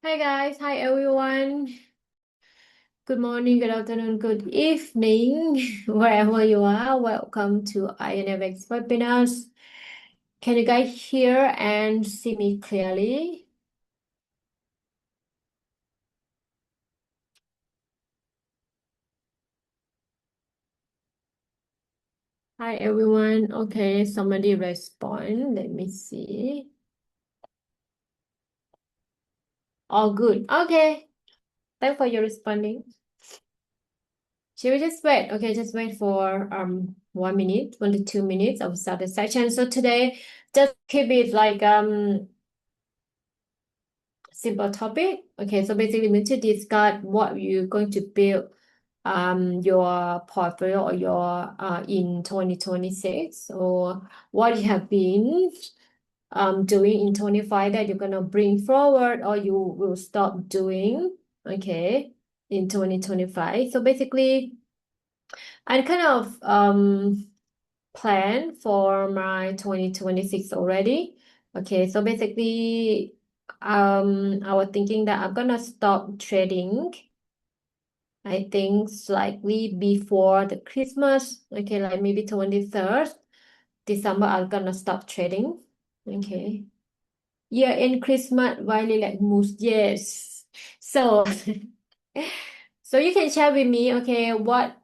Hi guys, hi everyone. Good morning, good afternoon, good evening, wherever you are. Welcome to IronFX webinars. Can you guys hear and see me clearly? Hi everyone. Okay, somebody respond. Let me see. All good. Okay, thanks for your responding. Should we just wait? Okay, just wait for 1 minute, 1 to 2 minutes. I will start the session. So today, just keep it like simple topic. Okay, so basically we need to discuss what you're going to build your portfolio or your in 2026, or what you have been doing in 25 that you're gonna bring forward or you will stop doing, okay, in 2025. So basically I kind of plan for my 2026 already. Okay, so basically, I was thinking that I'm gonna stop trading. I think slightly before the Christmas. Okay, like maybe 23rd December, I'm gonna stop trading. Okay. Yeah, in Christmas, really like moves. Yes. So, so you can share with me, okay, what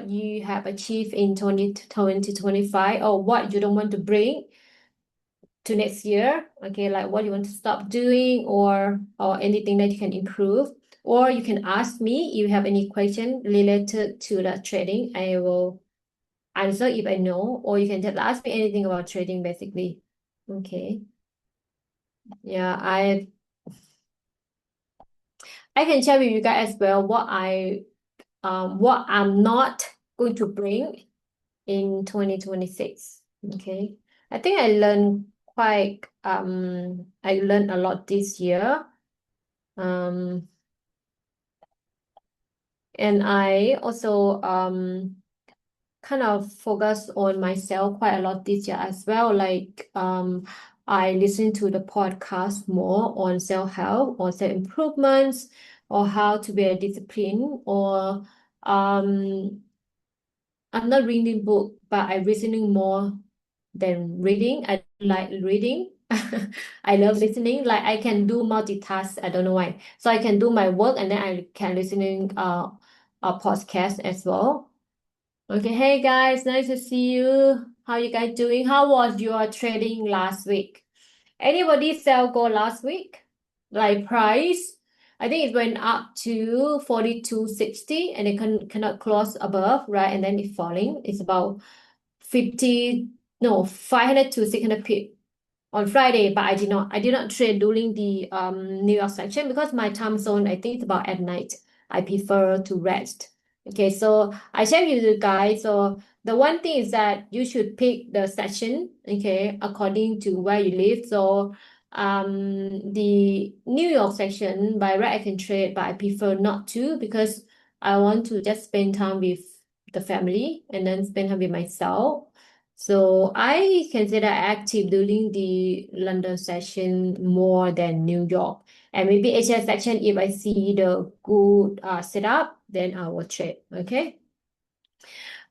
you have achieved in 2025 or what you don't want to bring to next year. Okay, like what you want to stop doing or anything that you can improve. Or you can ask me if you have any question related to the trading. I will answer if I know, or you can just ask me anything about trading basically. Okay. Yeah, I can share with you guys as well what I'm not going to bring in 2026. Okay. I think I learned a lot this year. Um and I also kind of focus on myself quite a lot this year as well. Like I listen to the podcast more on self-help or self-improvements or how to be a discipline or um I'm not reading book, but I'm listening more than reading. I like reading. I love listening. Like I can do multitask. I don't know why. So I can do my work and then I can listening a podcast as well. Okay, hey guys, nice to see you. How you guys doing? How was your trading last week? Anybody sell gold last week? Like price? I think it went up to 42.60 and it cannot close above, right? And then it's falling. It's about 50, no, 500 to 600 pip on Friday, but I did not trade during the New York section because my time zone, I think it's about at night. I prefer to rest. Okay, so I share with you guys. So the one thing is that you should pick the section, okay, according to where you live. So the New York section by right I can trade, but I prefer not to because I want to just spend time with the family and then spend time with myself. So I consider active during the London session more than New York. And maybe Asia section, if I see the good setup, then I will trade. Okay.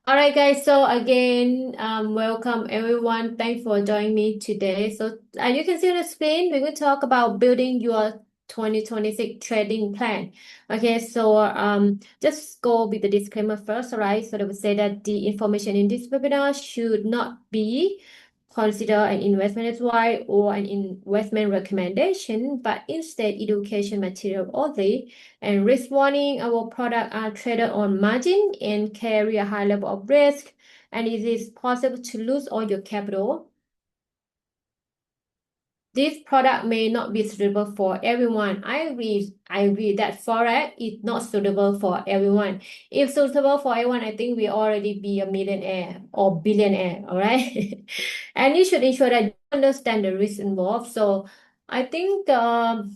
All right, guys. So again, welcome everyone. Thanks for joining me today. So you can see on the screen, we're going to talk about building your 2026 trading plan. Okay, so just go with the disclaimer first, all right? So they will say that the information in this webinar should not be considered an investment advice or an investment recommendation, but instead education material only. And risk warning, our products are traded on margin and carry a high level of risk, and it is possible to lose all your capital. This product may not be suitable for everyone. I agree that Forex is not suitable for everyone. If suitable for everyone, I think we already be a millionaire or billionaire, all right? And you should ensure that you understand the risk involved. So I think a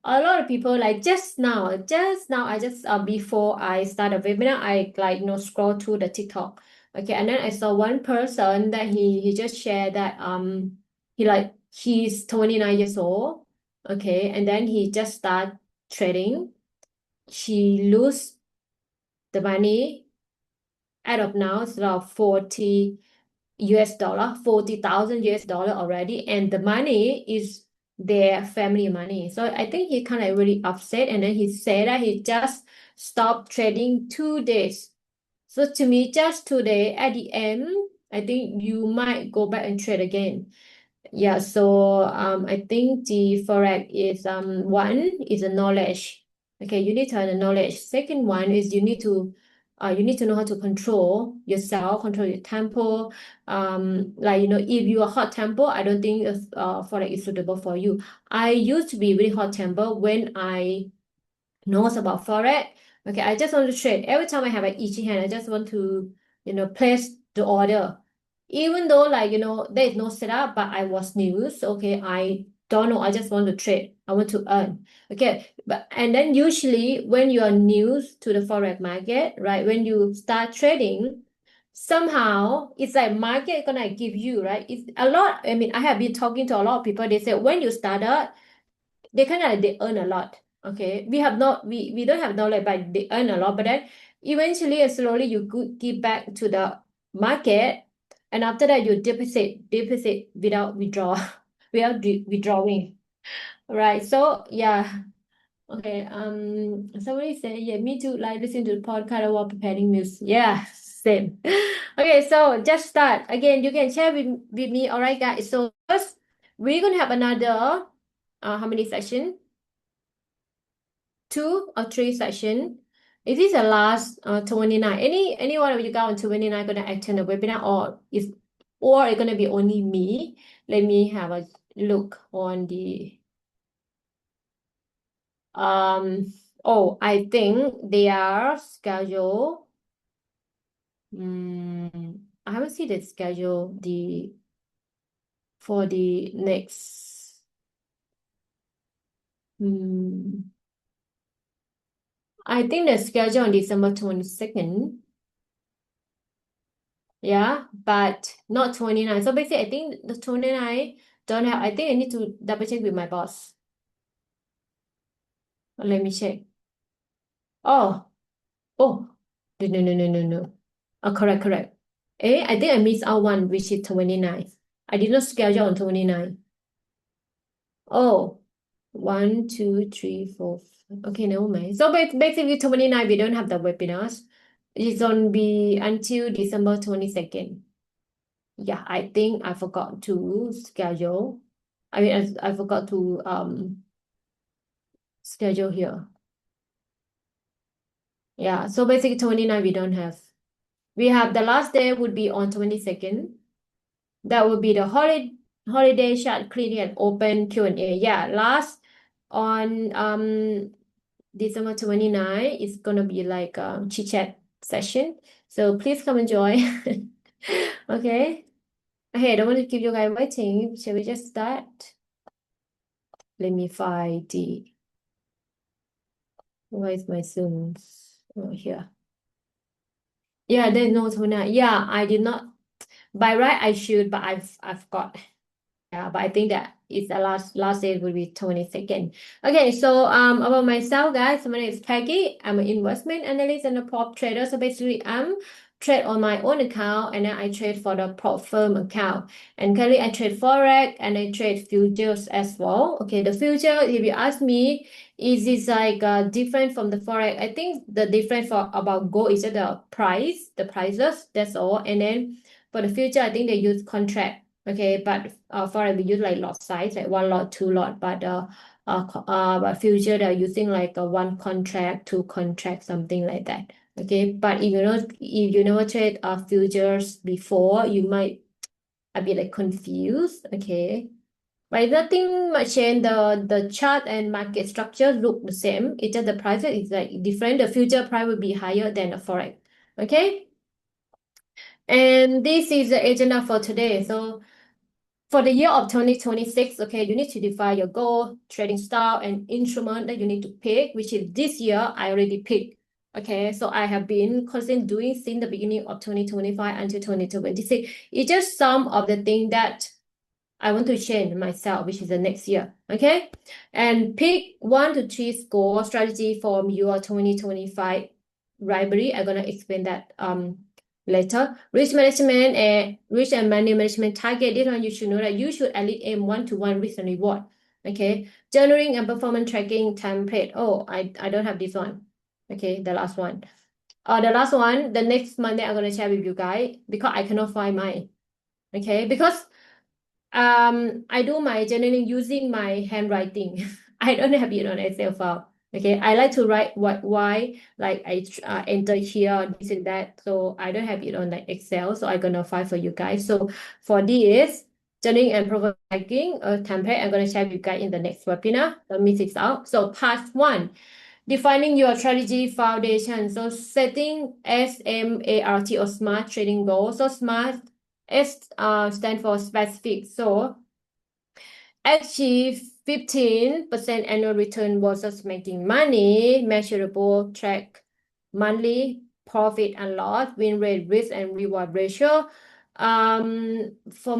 lot of people like just now I just before I start a webinar I like scroll through the TikTok, okay, and then I saw one person that he just shared that he's 29 years old Okay, and then he just start trading. She lose the money out of now. It's about 40 US dollar, 40,000 US dollar already, and the money is their family money. So I think he kind of really upset, and then he said that he just stopped trading 2 days. So to me, just today at the end, I think you might go back and trade again. Yeah, so I think the Forex is one is a knowledge. Okay, you need to have the knowledge. Second one is you need to know how to control yourself, control your tempo. Like if you are hot tempo, I don't think Forex is suitable for you. I used to be really hot tempo when I knows about Forex. Okay, I just want to trade. Every time I have an itchy hand, I just want to, place the order. Even though there is no setup, but I was new. So, okay, I don't know. I just want to trade. I want to earn. Okay, but and then usually when you are new to the Forex market, right? When you start trading, somehow it's like market gonna give you, right? It's a lot. I mean, I have been talking to a lot of people. They say when you started they kind of they earn a lot. Okay, we don't have knowledge, but they earn a lot. But then eventually and slowly you could give back to the market, and after that you deposit without withdraw without withdrawing. Right. So yeah. Okay. Somebody say yeah, me too. Like listen to the podcast while preparing meals. Yeah, same. Okay, so just start again. You can share with me. All right, guys. So first we're gonna have another how many sessions? 2 or 3 session. Is this the last 29? Any one of you guys on 29 gonna attend the webinar or it's gonna be only me? Let me have a look on the I think they are scheduled. I haven't seen the schedule for the next I think the schedule on December 22nd. Yeah, but not 29. So basically, I think the 29 don't have. I think I need to double check with my boss. Let me check. Oh, oh, no. Oh, correct. I think I missed out one, which is 29. I did not schedule on 29. Oh, 1, 2, 3, 4. Okay, never mind. So basically, 29, we don't have the webinars. It's gonna be until December 22nd. Yeah, I think I forgot to schedule. I mean, I forgot to schedule here. Yeah, so basically 29 we don't have. We have the last day would be on 22nd. That would be the holiday chat cleaning and open Q&A. Yeah, last on December 29 is gonna be like a chit chat session. So please come and join. Okay. Okay, I don't want to keep you guys waiting. Shall we just start? Let me find where is my Zoom? Oh, here. Yeah, there's no tuna. Yeah, I did not. By right, I should, but I forgot. Yeah, but I think that it's the last day will be 22nd. Okay, so about myself, guys, my name is Peggy. I'm an investment analyst and a prop trader. So basically, I'm trade on my own account and then I trade for the prop firm account. And currently, I trade forex and I trade futures as well. Okay, the future, if you ask me, is this like different from the forex? I think the difference for about gold is that the prices. That's all. And then for the future, I think they use contract. Okay, but for we use like lot size, like 1 lot, 2 lot, but future they're using like a 1 contract, 2 contract, something like that. Okay, but if you never trade futures before, you might a bit like confused. Okay, but nothing much change. The chart and market structure look the same. It's just the price is like different. The future price will be higher than the forex. Okay, and this is the agenda for today. So for the year of 2026, okay, you need to define your goal, trading style, and instrument that you need to pick, which is this year I already picked. Okay, so I have been constantly doing since the beginning of 2025 until 2026. It's just some of the things that I want to change myself, which is the next year. Okay. And pick 1 to 3 score strategy from your 2025 library. I'm gonna explain that later. Risk management and risk and money management target. This one you should know that you should at least aim 1-to-1 risk and reward. Okay. Journaling and performance tracking template. Oh, I don't have this one. Okay, the last one. The last one, the next Monday I'm gonna share with you guys because I cannot find mine. Okay, because I do my journaling using my handwriting. I don't have it on Excel file. Okay, I like to write why like I enter here this and that. So I don't have it on like Excel. So I'm gonna file for you guys. So for this journaling and profile tracking template, I'm gonna share with you guys in the next webinar. Don't miss it out. So part 1. Defining your strategy foundation. So setting SMART or SMART trading goals. So SMART stand for specific. So achieve 15% annual return versus making money, measurable, track monthly profit and loss, win rate, risk and reward ratio. For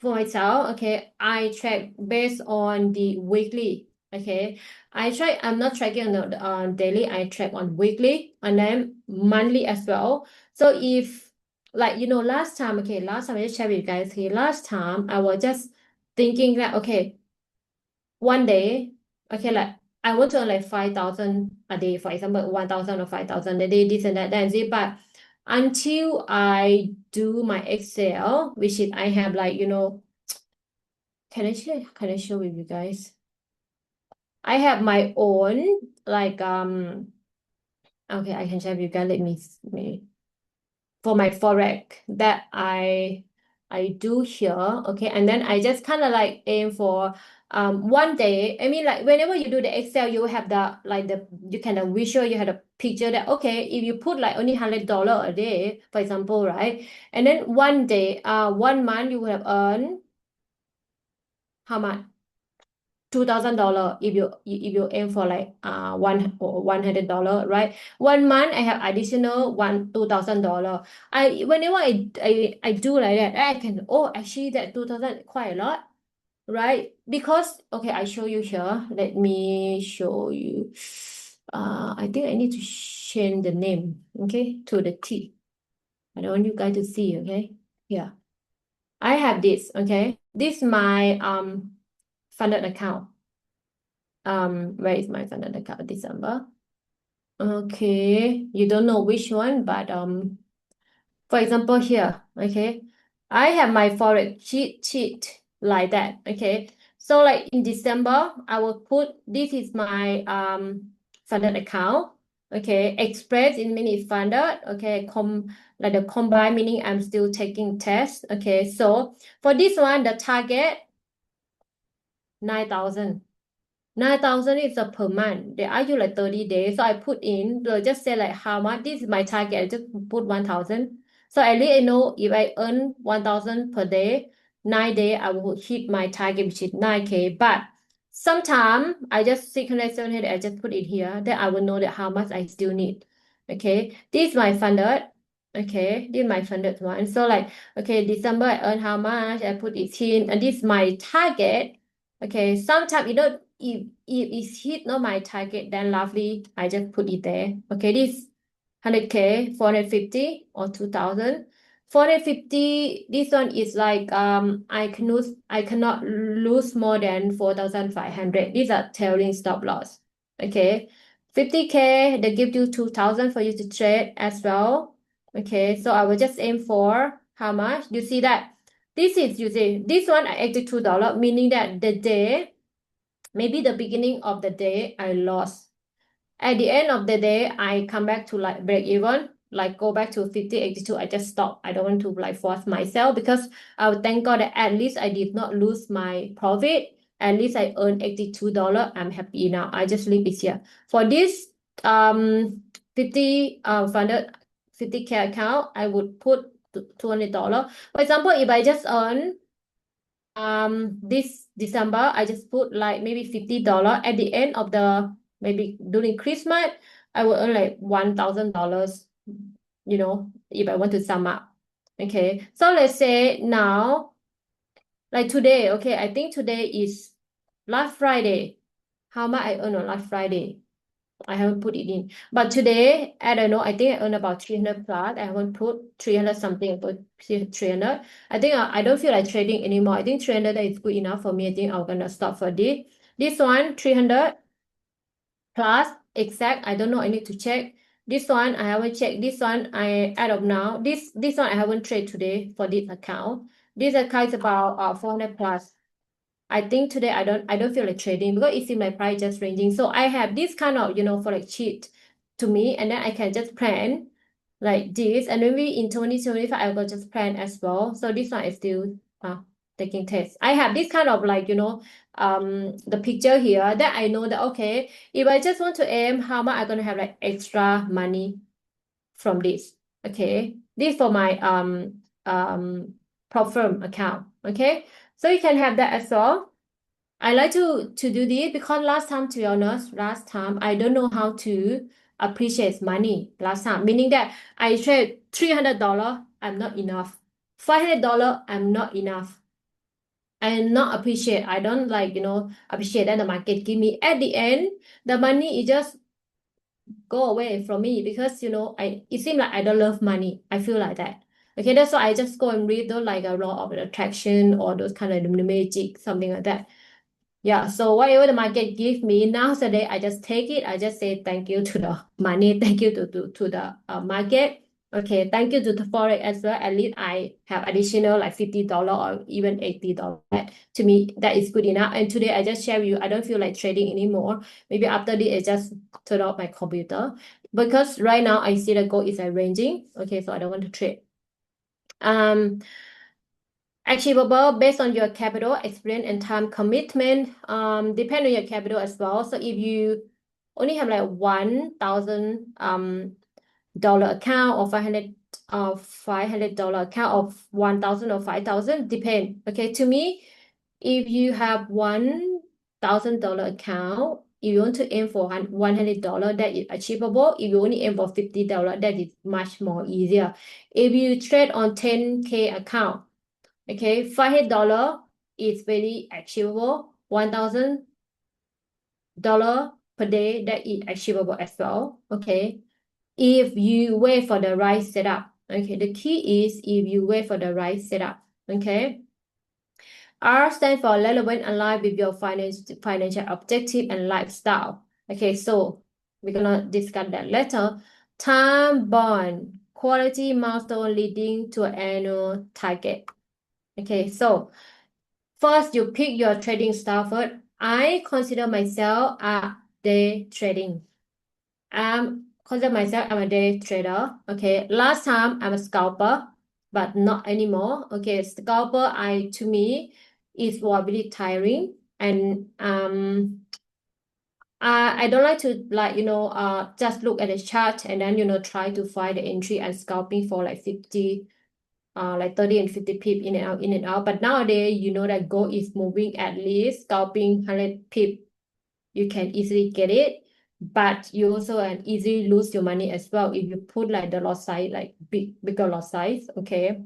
myself, okay, I track based on the weekly. Okay, I'm not tracking on daily, I track on weekly and then monthly as well. So if like last time, I just shared with you guys here. Last time I was just thinking that okay, one day, okay, like I want to earn like 5,000 a day, for example, 1,000 or 5,000 a day, this and that, that's it. But until I do my Excel, which is I have like, can I share with you guys? I have my own like okay, I can share with you guys. Let me for my Forex that I do here, okay, and then I just kind of like aim for one day. I mean, like whenever you do the Excel, you have the like the you kind of visual, you have a picture that okay, if you put like only $100 a day, for example, right, and then one day, 1 month you will have earned how much? $2,000 if you aim for like $100, right? 1 month I have additional $2,000. Whenever I do like that, I can actually that 2,000 quite a lot, right? Because okay, I show you here. Let me show you. I think I need to change the name, okay, to the T. I don't want you guys to see, okay? Yeah. I have this, okay? This is my funded account. Where is my funded account? December. Okay, you don't know which one, but for example here, okay, I have my Forex cheat like that, okay. So like in December, I will put this is my funded account, okay. Express in meaning funded, okay. Like the combined meaning I'm still taking tests, okay. So for this one, the target 9,000. 9,000 is a per month. They ask you like 30 days. So I put in, they just say like how much. This is my target. I just put 1,000. So at least I know if I earn 1,000 per day, 9 days, I will hit my target, which is 9K. But sometimes I just 600, 700, I just put it here. Then I will know that how much I still need. Okay. This is my funded. Okay. This is my funded one. So like, okay, December I earn how much? I put it in. And this is my target. Okay, sometimes if it's hit not my target, then lovely, I just put it there. Okay, this 100K, 450 or 2,000. 450, this one is like I cannot lose more than 4,500. These are tailing stop loss. Okay. 50K, they give you 2,000 for you to trade as well. Okay, so I will just aim for how much? You see that? This is, you see, this one I added $2, meaning that the day, maybe the beginning of the day, I lost. At the end of the day, I come back to like break even, like go back to 50, 82. I just stop. I don't want to like force myself because I would thank God that at least I did not lose my profit. At least I earned $82. I'm happy now. I just leave it here. For this 50 funded 50K account, I would put $200. For example, if I just earn this December, I just put like maybe $50. At the end of the maybe during Christmas, I will earn like $1,000, if I want to sum up. Okay, so let's say now Like today, okay, I think today is last Friday. How much I earned on last Friday? I haven't put it in. But today, I don't know, I think I earned about 300 plus. I haven't put 300 something, but 300. I think I don't feel like trading anymore. I think 300 is good enough for me. I think I'm gonna stop for this. This one, 300 plus exact. I don't know. I need to check. This one, I haven't checked. This one, I add up now. This one, I haven't trade today for this account. This account is about 400 plus. I think today I don't feel like trading because it seems like price just ranging. So I have this kind of forex sheet to me, and then I can just plan like this. And maybe in 2025 I will just plan as well. So this one is still taking test. I have this kind of like the picture here that I know that okay, if I just want to aim how much I'm gonna have like extra money from this. Okay, this for my prop firm account. Okay, so you can have that as well. I like to do this because last time, to be honest, last time I don't know how to appreciate money last time, meaning that I trade $300, I'm not enough. $500, I'm not enough. I not appreciate. I don't like, appreciate that the market give me. At the end, the money is just go away from me because, it seems like I don't love money. I feel like that. Okay, that's why I just go and read those like a law of attraction or those kind of magic, something like that. Yeah, so whatever the market give me nowadays, I just take it. I just say thank you to the money, thank you to the market. Okay, thank you to the forex as well. At least I have additional like $50 or even $80. To me, that is good enough. And today I just share with you, I don't feel like trading anymore. Maybe after this, I just turn off my computer because right now I see the gold is ranging. Okay, so I don't want to trade. Achievable based on your capital, experience, and time commitment. Depend on your capital as well. So if you only have like $1,000 dollar account or $500 account of 1,000 or 5,000, depend. Okay, to me, if you have $1,000 account, if you want to aim for $100, that is achievable. If you only aim for $50, that is much more easier. If you trade on 10K account, okay, $500 is very achievable. $1,000 per day, that is achievable as well. Okay, if you wait for the right setup. Okay, the key is if you wait for the right setup. Okay, R stands for relevant and align with your financial objective and lifestyle. Okay, so we're gonna discuss that later. Time bond, quality milestone leading to an annual target. Okay, so first, you pick your trading style first. I consider myself a day trading. Consider myself I'm a day trader. Okay, last time I'm a scalper, but not anymore. Okay, scalper to me is really tiring, and I don't like to just look at the chart and then try to find the entry and scalping for like 50 like 30 and 50 pip in and out, in and out. But nowadays, that gold is moving at least scalping 100 pip. You can easily get it, but you also can easily lose your money as well if you put like the lot size, like bigger lot size. Okay.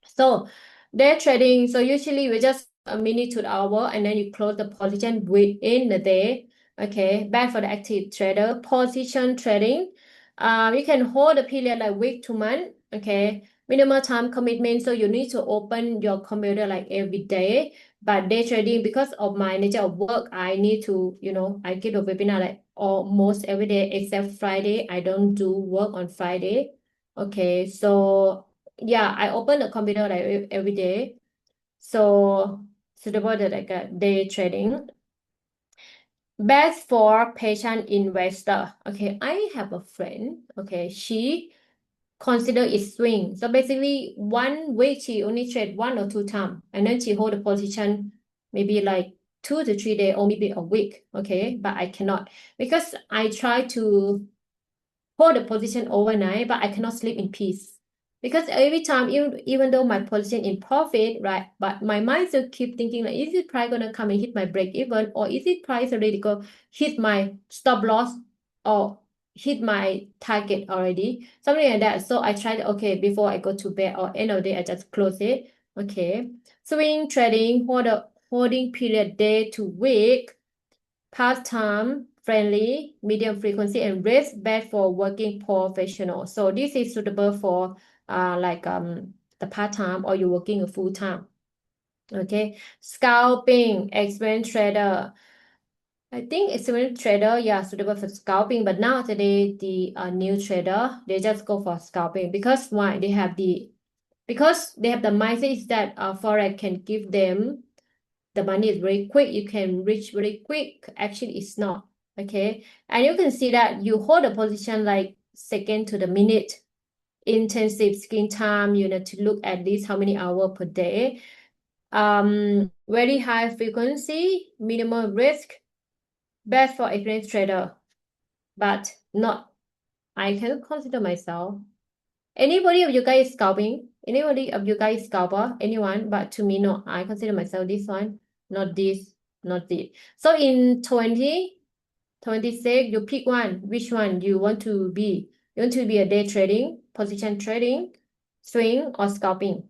So day trading, so usually we just a minute to the hour and then you close the position within the day. Okay, bad for the active trader. Position trading, you can hold the period like week to month. Okay, minimal time commitment. So you need to open your computer like every day. But day trading, because of my nature of work, I need to, I give a webinar like almost every day except Friday. I don't do work on Friday. Okay, so yeah, I open the computer like every day. So suitable to like a day trading. Best for patient investor. Okay, I have a friend. Okay, she consider it swing. So basically 1 week she only trade 1 or 2 times and then she hold the position maybe like 2 to 3 days or maybe a week. Okay, but I cannot because I try to hold the position overnight, but I cannot sleep in peace. Because every time, even though my position in profit, right, but my mind still keep thinking like, is it price gonna come and hit my break even, or is it price already go hit my stop loss or hit my target already, something like that. So I tried, okay, before I go to bed or end of the day, I just close it. Okay. Swing trading, holding period day to week, part-time, friendly, medium frequency, and risk bad for working professionals. So this is suitable for the part-time or you're working a full-time. Okay. Scalping, experienced trader. I think experienced trader, yeah, suitable for scalping, but now today the new trader, they just go for scalping because why? Because they have the mindset is that Forex can give them the money is very quick. You can reach very quick. Actually, it's not. Okay. And you can see that you hold a position like second to the minute. Intensive screen time, you need to look at this how many hours per day. Very high frequency, minimal risk, best for experienced trader, but not, I can consider myself. Anybody of you guys scalping? Anybody of you guys scalper? Anyone? But to me, no. I consider myself this one, not this, not this. So in 2026, you pick one. Which one you want to be? You want to be a day trading, position trading, swing, or scalping?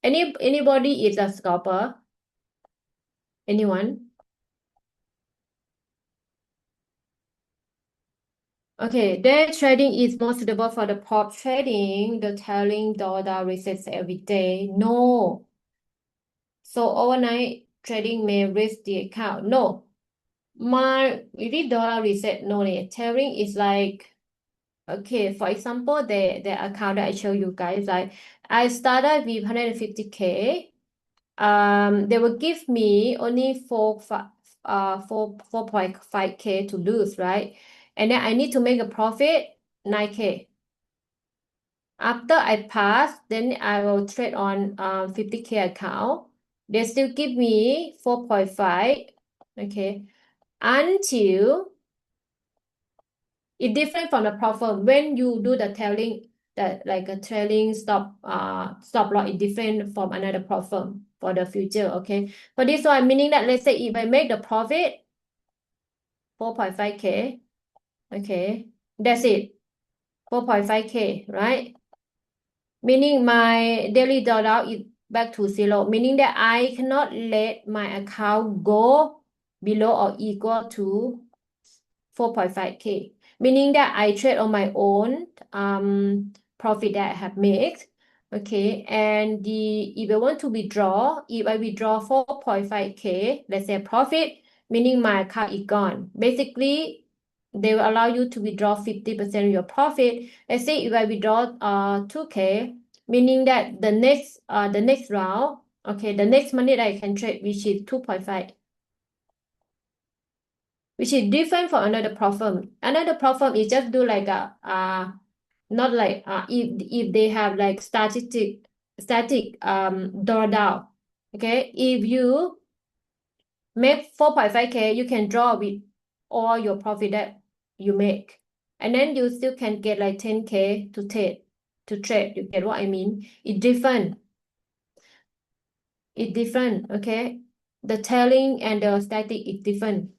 Anybody is a scalper? Anyone? Okay, day trading is more suitable for the prop trading. The trailing dollar resets every day. No. So overnight trading may risk the account. No. My really dollar reset no tailing is like, okay, for example, the account that I show you guys, like I started with 150K. They will give me only 4.5K to lose, right? And then I need to make a profit 9K. After I pass, then I will trade on 50K account. They still give me 4.5, okay, until it's different from the profit. When you do the trailing, that like a trailing stop loss is different from another profit for the future, okay? For this one, meaning that let's say if I make the profit 4.5K, okay, that's it, 4.5K, right? Meaning my daily drawdown is back to zero, meaning that I cannot let my account go below or equal to 4.5K, meaning that I trade on my own profit that I have made. Okay, and if I want to withdraw, if I withdraw 4.5K, let's say profit, meaning my account is gone. Basically, they will allow you to withdraw 50% of your profit. Let's say if I withdraw 2K, meaning that the next round, okay, the next money that I can trade, which is 2.5, which is different from another platform. Another platform is just do like a not like if they have like static drawdown. Okay, if you make 4.5K, you can draw with all your profit that you make, and then you still can get like 10K to trade. You get what I mean? It's different. It's different. Okay, the tailing and the static is different.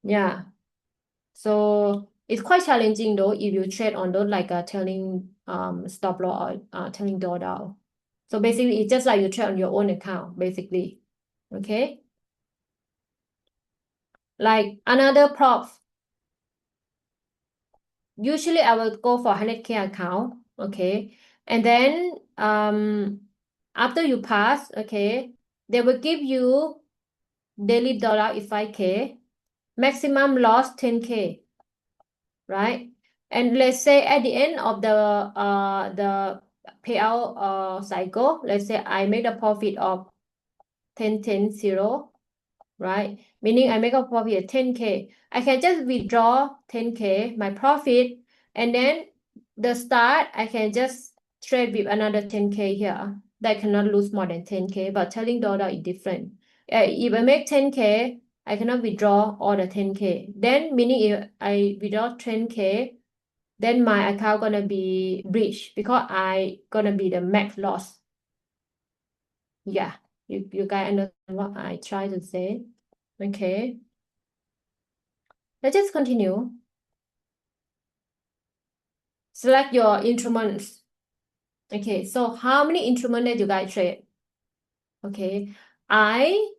Yeah. So it's quite challenging though if you trade on those like telling stop loss or telling drawdown. So basically it's just like you trade on your own account, basically. Okay. Like another prop, usually I will go for 100K account. Okay. And then after you pass, okay, they will give you daily dollar is 5K, maximum loss 10K, right? And let's say at the end of the payout cycle, let's say I make a profit of 10 10 0, right? Meaning I make a profit of 10K. I can just withdraw 10K, my profit, and then the start I can just trade with another 10K here. That cannot lose more than 10K, but telling dollar is different. If I make 10K, I cannot withdraw all the 10K. Then meaning if I withdraw 10K, then my account gonna be breached because I gonna be the max loss. Yeah, you guys understand what I try to say? Okay, let's just continue. Select your instruments. Okay, so how many instruments that you guys trade? Okay. I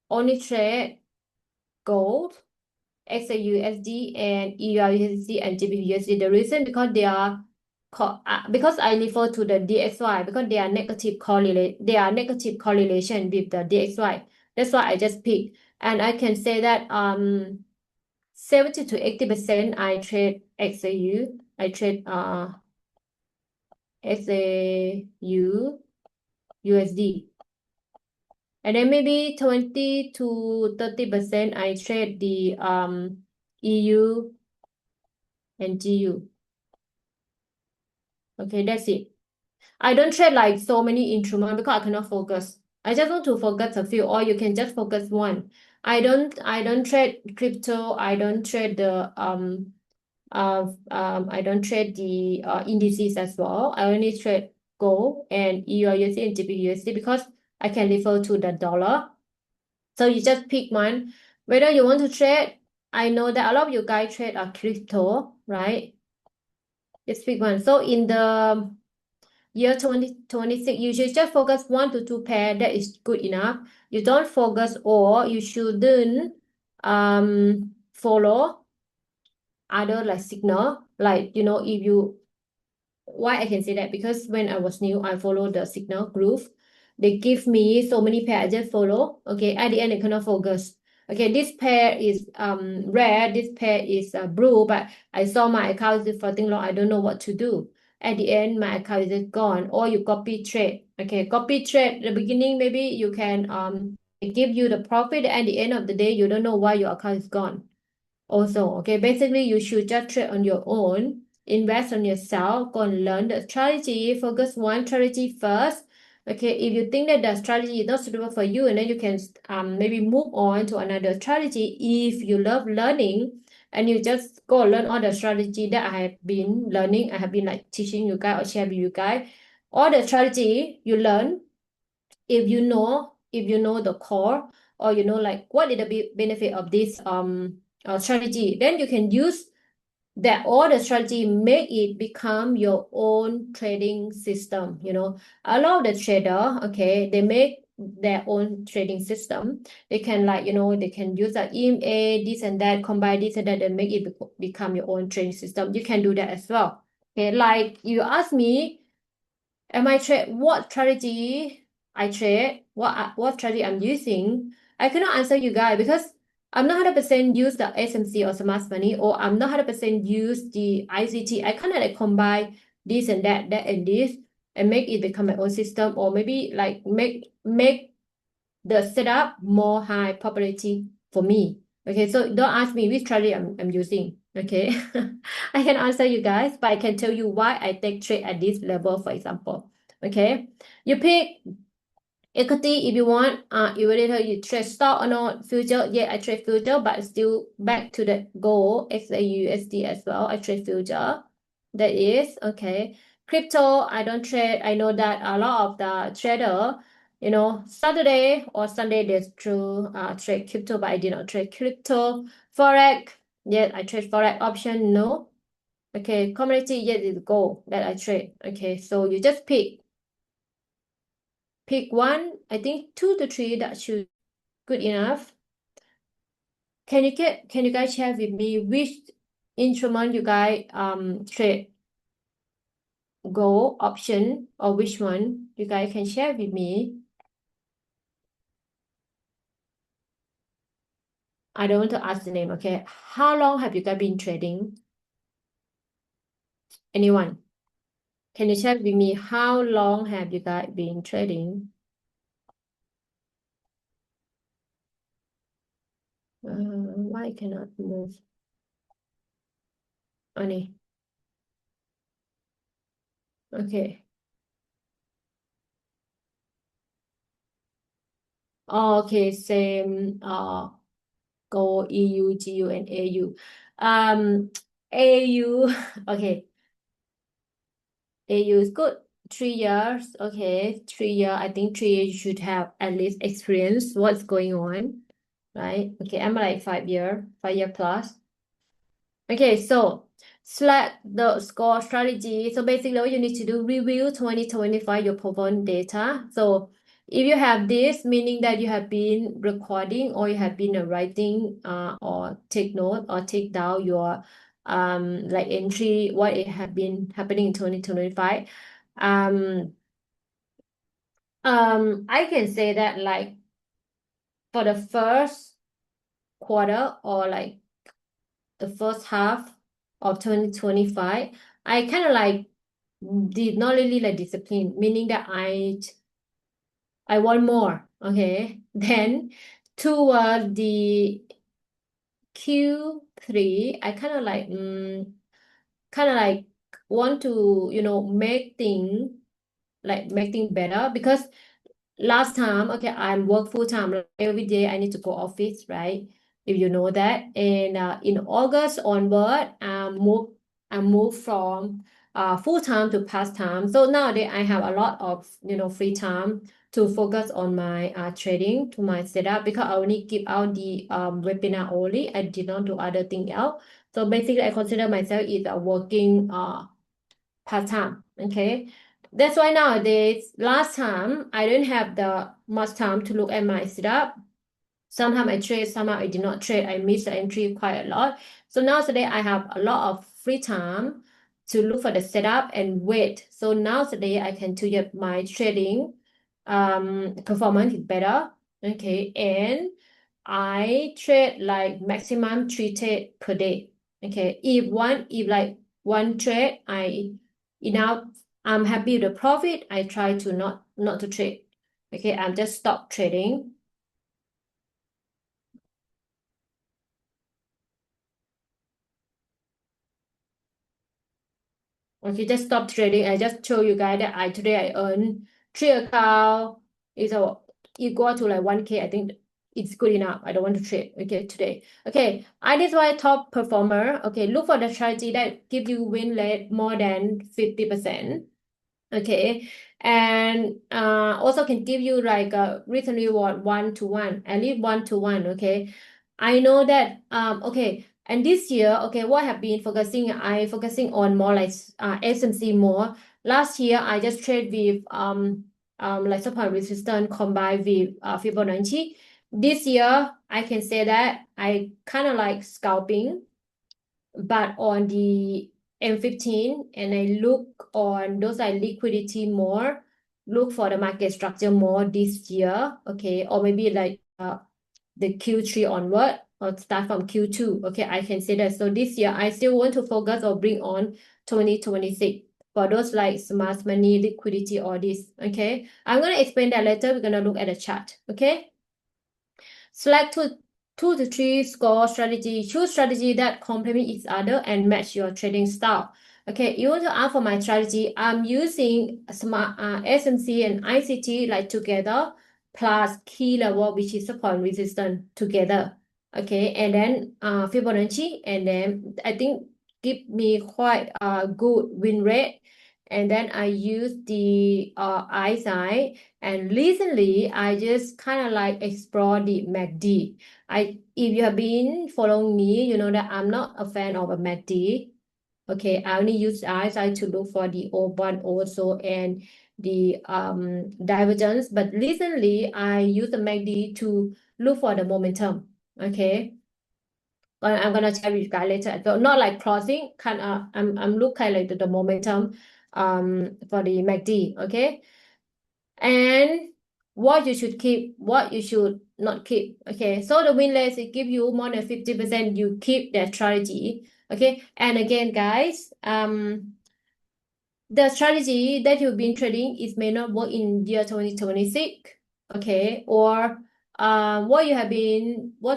only trade gold, XAUSD, and EURUSD and GBPUSD. The reason because they are because I refer to the DXY because they are negative correlation with the DXY. That's why I just pick. And I can say that 70 to 80% I trade XAU. I trade XAU USD. And then maybe 20 to 30% I trade the EU and GU. Okay, that's it. I don't trade like so many instruments because I cannot focus. I just want to focus a few, or you can just focus one. I don't trade crypto. I don't trade the indices as well. I only trade gold and EURUSD and GBPUSD because I can refer to the dollar. So you just pick one. Whether you want to trade, I know that a lot of you guys trade crypto, right? Just pick one. So in the year 2026, you should just focus 1 to 2 pair. That is good enough. You don't focus or you shouldn't follow other like signal. Like, if you why I can say that because when I was new, I followed the signal group. They give me so many pair, I just follow. Okay, at the end I cannot focus. Okay, this pair is red, this pair is blue, but I saw my account is floating long. I don't know what to do. At the end, my account is gone. Or you copy trade. Okay, copy trade. The beginning maybe you can it give you the profit. At the end of the day, you don't know why your account is gone. Also, okay, basically you should just trade on your own, invest on yourself, go and learn the strategy, focus one strategy first. Okay, if you think that the strategy is not suitable for you, and then you can maybe move on to another strategy. If you love learning and you just go learn all the strategy that I have been learning, I have been like teaching you guys or share with you guys, all the strategy you learn, if you know the core, or like what is the benefit of this strategy, then you can use that all the strategy, make it become your own trading system. A lot of the trader, okay, they make their own trading system. They can like they can use that EMA, this and that, combine this and that, and make it become your own trading system. You can do that as well. Okay, like you ask me, am I trade what strategy I trade, what strategy I'm using? I cannot answer you guys because I'm not 100% use the SMC or smart money, or I'm not 100% use the ICT. I kind of like combine this and that and this, and make it become my own system, or maybe like make the setup more high popularity for me. Okay, so don't ask me which strategy I'm using. Okay, I can answer you guys, but I can tell you why I take trade at this level, for example. Okay, you pick equity if you want. Evaluator, you trade stock or not, future. Yeah, I trade future, but still back to the gold, XAUSD as well. I trade future. That is okay. Crypto, I don't trade. I know that a lot of the trader, Saturday or Sunday they trade crypto, but I did not trade crypto. Forex, yes, I trade Forex option. No. Okay, commodity, yes, it's gold that I trade. Okay, so you just pick one. I think 2 to 3 that should good enough. Can you guys share with me which instrument you guys trade, gold option, or which one you guys can share with me? I don't want to ask the name. Okay, how long have you guys been trading? Anyone? Can you share with me how long have you guys been trading? Why I cannot move? Only. Okay. Oh, okay, same. Go EU, GU, and AU. AU. Okay. AU is good. 3 years. Okay, 3 year. I think 3 years you should have at least experience what's going on, right? Okay, I'm like 5 year, 5 year plus. Okay, so select the score strategy. So basically what you need to do, review 2025 your performance data. So If you have this, meaning that you have been recording or you have been writing or take note or take down your like entry, what it have been happening in 2025. I can say that like for the first quarter or like the first half of 2025, I kind of like did not really like discipline, meaning that I want more. Okay. Then toward the Q3, I kind of like want to, make things better because last time, okay, I work full time. Like, every day I need to go office, right? If you know that. And in August onward, I moved from full time to part time. So nowadays I have a lot of free time to focus on my trading, to my setup, because I only give out the webinar only. I did not do other thing else. So basically, I consider myself is a working part time. Okay. That's why nowadays, last time I didn't have the much time to look at my setup. Sometimes I trade, sometimes I did not trade. I miss the entry quite a lot. So now today I have a lot of free time to look for the setup and wait. So now today I can tell you my trading performance is better. Okay, and I trade like maximum 3 trade per day. Okay, if like one trade I enough, I'm happy with the profit. I try to not to trade. Okay, I'm just stop trading. Okay, just stop trading. I just show you guys that today I earn 3 account. It's a equal to like 1K. I think it's good enough. I don't want to trade. Okay, today. Okay, I this why top performer. Okay, look for the strategy that give you win rate more than 50%. Okay, and also can give you like a return reward 1 to 1, at least 1 to 1. Okay, I know that okay, and this year, okay, what I have been focusing, I focusing on more like SMC more. Last year I just trade with like support resistance combined with Fibonacci. This year I can say that I kind of like scalping, but on the M15, and I look on those like liquidity more, look for the market structure more this year. Okay, or maybe like the Q3 onward, or start from Q2. Okay, I can say that. So this year I still want to focus or bring on 2026 for those like smart money, liquidity, or this. Okay, I'm gonna explain that later. We're gonna look at the chart. Okay. Select two to three score strategy. Choose strategy that complement each other and match your trading style. Okay, you want to ask for my strategy. I'm using smart SMC and ICT like together, plus key level, which is support and resistance together. Okay, and then Fibonacci, and then I think give me quite a good win rate. And then I use the eyesight, and recently I just kind of like explore the MACD. If you have been following me, you know that I'm not a fan of a MACD. Okay, I only use eyesight to look for the O1 also and the divergence. But recently I use the MACD to look for the momentum. Okay, but I'm gonna share with you guys later. So not like crossing, kind of I'm look kind of like the momentum for the MACD. Okay, and what you should keep, what you should not keep. Okay, so the win rate it give you more than 50%, you keep that strategy. Okay, and again guys, the strategy that you've been trading is may not work in year 2026. Okay, or what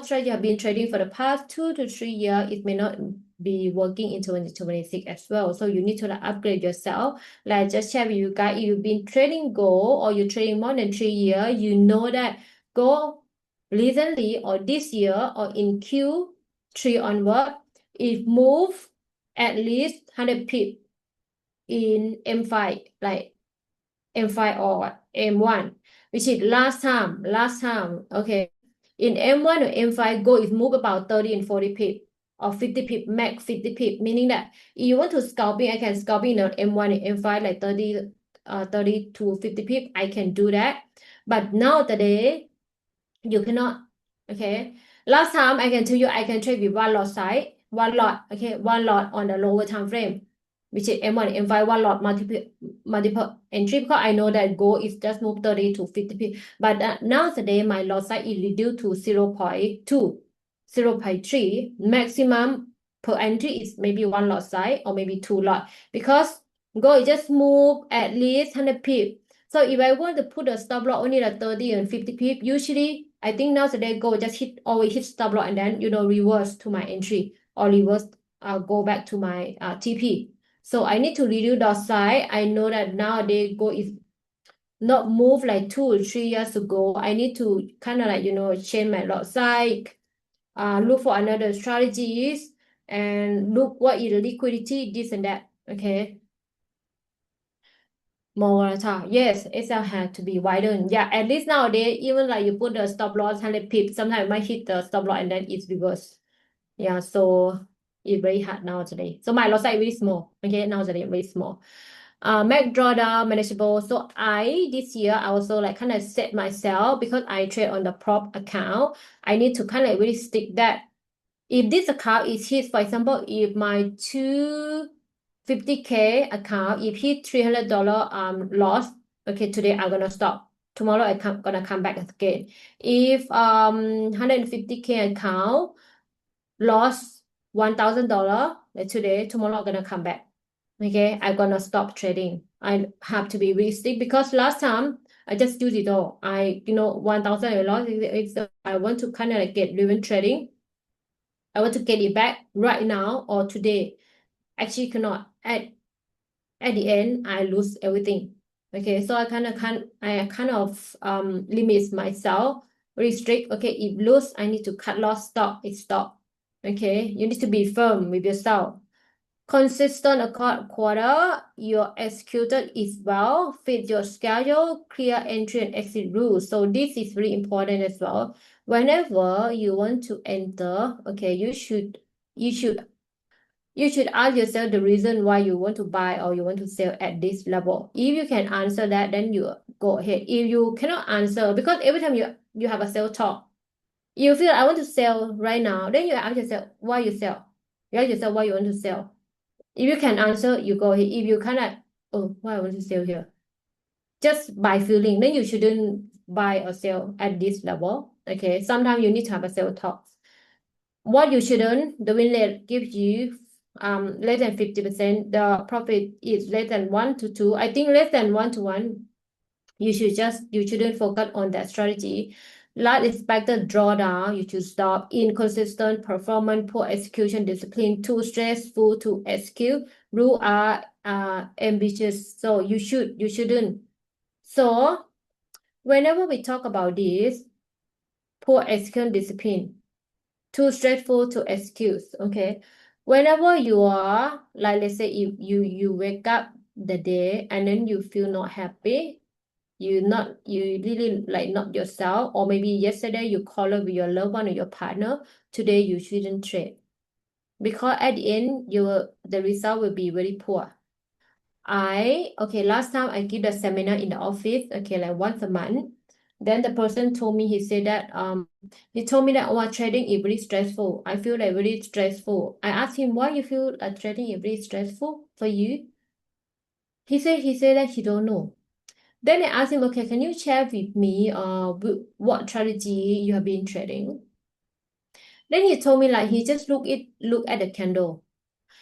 strategy you have been trading for the past 2 to 3 years, it may not be working in 2026 as well. So you need to like upgrade yourself. Like just share with you guys, if you've been trading gold or you're trading more than 3 years, you know that gold recently or this year or in Q3 onward, it moved at least 100 pips in M5, like M5 or M1, which is last time, okay. In M1 or M5, gold is move about 30 and 40 pip or 50 pip, max 50 pip, meaning that if you want to scalping, I can scalping on M1 and M5 like 30 30 to 50 pip, I can do that. But now today, you cannot. Okay, last time I can tell you I can trade with one lot size, one lot. Okay, one lot on the lower time frame, which is M1 M5, one lot multiple entry, because I know that gold is just move 30 to 50 p. But now today my lot size is reduced to 0.2, 0.3. Maximum per entry is maybe one lot size or maybe two lot, because gold just move at least 100 pip. So if I want to put a stop loss only at 30 and 50 pip, usually I think nowadays go just always hit stop loss and then reverse to my entry, or reverse go back to my TP. So I need to reduce the size. I know that nowadays go is not move like 2 or 3 years ago. I need to kind of like change my lot size, look for another strategies, and look what is the liquidity, this and that. Okay. More volatile. Yes, Excel had to be wider. Yeah, at least nowadays, even like you put the stop loss 100 pips, sometimes it might hit the stop loss and then it's reverse. Yeah, so it's very hard now today. So my lot size very small. Okay, now today very small. Max drawdown manageable. So this year I also like kind of set myself, because I trade on the prop account. I need to kind of really stick that. If this account is hit, for example, if my 250K account, if hit $300 loss, okay, today I'm gonna stop. Tomorrow gonna come back again. If 150K account lost $1,000, like today, tomorrow I'm gonna come back. Okay, I'm gonna stop trading. I have to be realistic, because last time I just use it all. 1,000 I lost. I want to kind of like get revenge trading. I want to get it back right now or today. Actually cannot. At the end, I lose everything. Okay, so I kind of limit myself, restrict. Okay, if lose, I need to cut loss, stop, it stop. Okay, you need to be firm with yourself. Consistent across quarter, your executed is well, fit your schedule, clear entry and exit rules. So this is really important as well. Whenever you want to enter, okay, you should ask yourself the reason why you want to buy or you want to sell at this level. If you can answer that, then you go ahead. If you cannot answer, because every time you have a sell talk, you feel I want to sell right now, then you ask yourself why you sell. You ask yourself why you want to sell. If you can answer, you go ahead. If you cannot, oh, why I want to sell here? Just by feeling, then you shouldn't buy or sell at this level. Okay, sometimes you need to have a sell talk. What you shouldn't, the win rate gives you less than 50%. The profit is less than 1 to 2. I think less than 1 to 1. You shouldn't focus on that strategy. Large expected drawdown, you should stop. Inconsistent performance, poor execution discipline, too stressful to execute. Rule are ambitious, so you shouldn't. So whenever we talk about this, poor execution discipline, too stressful to execute. Okay, whenever you are like, let's say if you wake up the day and then you feel not happy, you really like not yourself, or maybe yesterday you quarreled with your loved one or your partner, today you shouldn't trade, because at the end the result will be very poor. Last time I give a seminar in the office, okay, like once a month. Then the person told me, he told me that, oh, trading is very stressful. I feel like very stressful. I asked him, why you feel trading is very stressful for you? He said that he don't know. Then I asked him, okay, can you share with me what strategy you have been trading? Then he told me like he just look at the candle.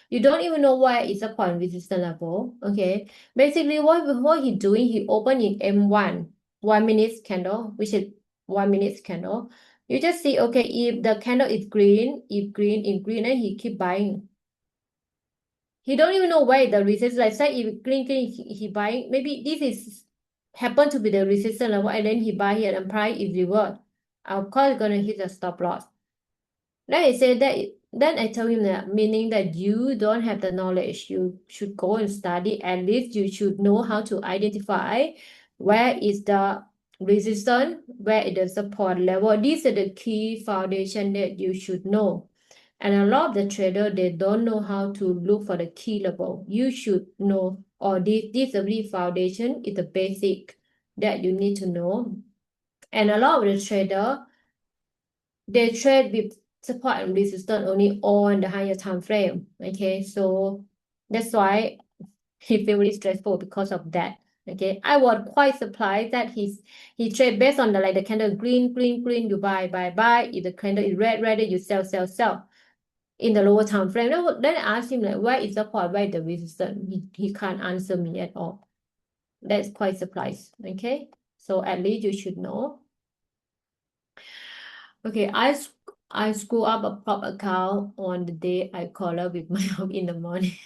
You don't even know where is the point resistance level. Okay. Basically what he doing, he opened in M1, 1 minute candle, which is 1 minute candle. You just see, okay, if the candle is green, if green in green, then he keep buying. He don't even know where the resistance, like say if green, he buying, maybe this is happen to be the resistance level, and then he buy here and price is reversed. Of course gonna hit the stop loss. Then I said that, then I tell him that, meaning that you don't have the knowledge. You should go and study. At least you should know how to identify where is the resistance, where is the support level. These are the key foundation that you should know. And a lot of the trader, they don't know how to look for the key level. You should know or this ability foundation is the basic that you need to know. And a lot of the trader, they trade with support and resistance only on the higher time frame. Okay, so that's why he feel really stressful because of that. Okay, I was quite surprised that he trade based on the like the candle green, green, green, you buy. If the candle is red, red, you sell, sell, sell in the lower time frame. Then I asked him like, where is the support, where is the resistance? He can't answer me at all. That's quite surprised. Okay, so at least you should know. Okay, I screw up a prop account on the day I call her with my mom in the morning.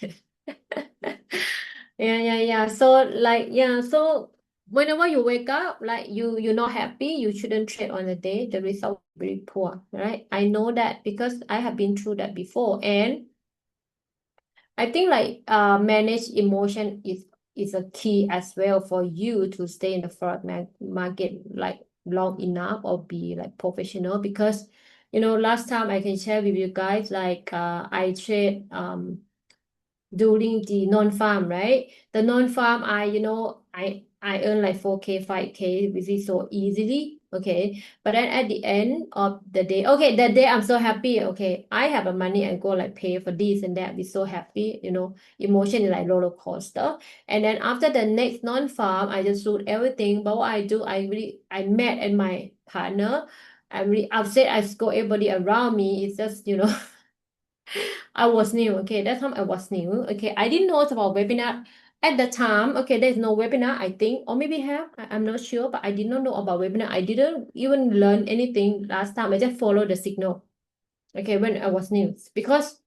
Yeah. So like yeah, so whenever you wake up, like you're not happy, you shouldn't trade on the day. The result will be poor, right? I know that because I have been through that before, and I think like manage emotion is a key as well for you to stay in the forex market like long enough or be like professional because last time I can share with you guys like I trade during the non-farm, right? The non-farm, I earn like 4K, 5K, which is so easily. Okay. But then at the end of the day, okay, that day I'm so happy. Okay. I have a money and go like pay for this and that. Be so happy, emotion is like roller coaster. And then after the next non-farm, I just lose everything. But what I do, I met and my partner. I'm really upset. I scold everybody around me. It's just, I was new. Okay, that time I was new. Okay, I didn't know about webinar at the time. Okay, there's no webinar, I think, or maybe have. I'm not sure, but I did not know about webinar. I didn't even learn anything last time. I just followed the signal. Okay, when I was new, because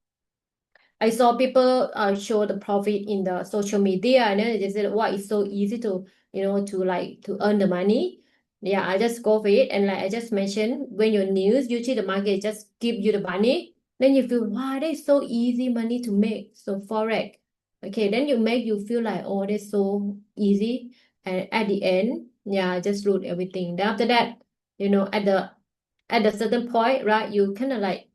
I saw people show the profit in the social media, and then they said, "Why it's so easy to to earn the money." Yeah, I just go for it, and like I just mentioned, when you're new, usually the market just give you the money, then you feel wow, that's so easy money to make. So forex, okay, then you feel like oh, that's so easy, and at the end, yeah, just lose everything. Then after that, at the certain point, right, you kind of like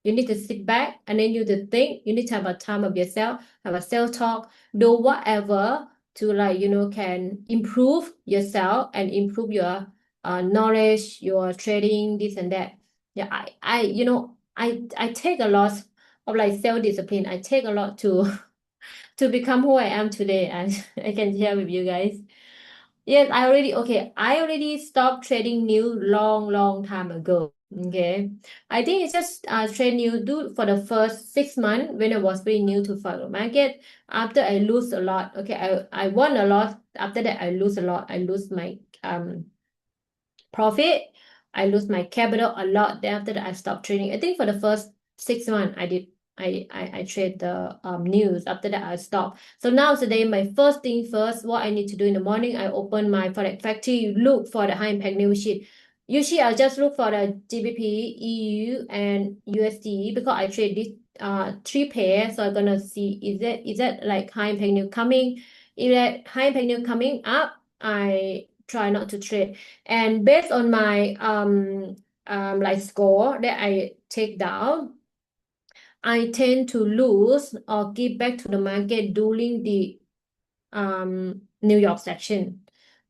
you need to sit back and then you need to think. You need to have a time of yourself, have a self-talk, do whatever to like, can improve yourself and improve your knowledge, your trading, this and that. Yeah, I take a lot of like self-discipline. I take a lot to to become who I am today, and I can share with you guys. Yes, I already stopped trading new long time ago. Okay. I think it's just trade new do for the first 6 months when I was very new to forex market. After I lose a lot. Okay, I won a lot. After that I lose a lot. I lose my profit. I lose my capital a lot. Then after that, I stopped trading. I think for the first 6 months, I did. I trade the news. After that, I stopped. So now today, my first thing first, what I need to do in the morning, I open my Forex factory, look for the high impact news sheet. Usually, I just look for the GBP, EU, and USD because I trade this three pairs. So I'm gonna see is that like high impact news coming? If that high impact news coming up, I try not to trade. And based on my like score that I take down, I tend to lose or give back to the market during the New York section.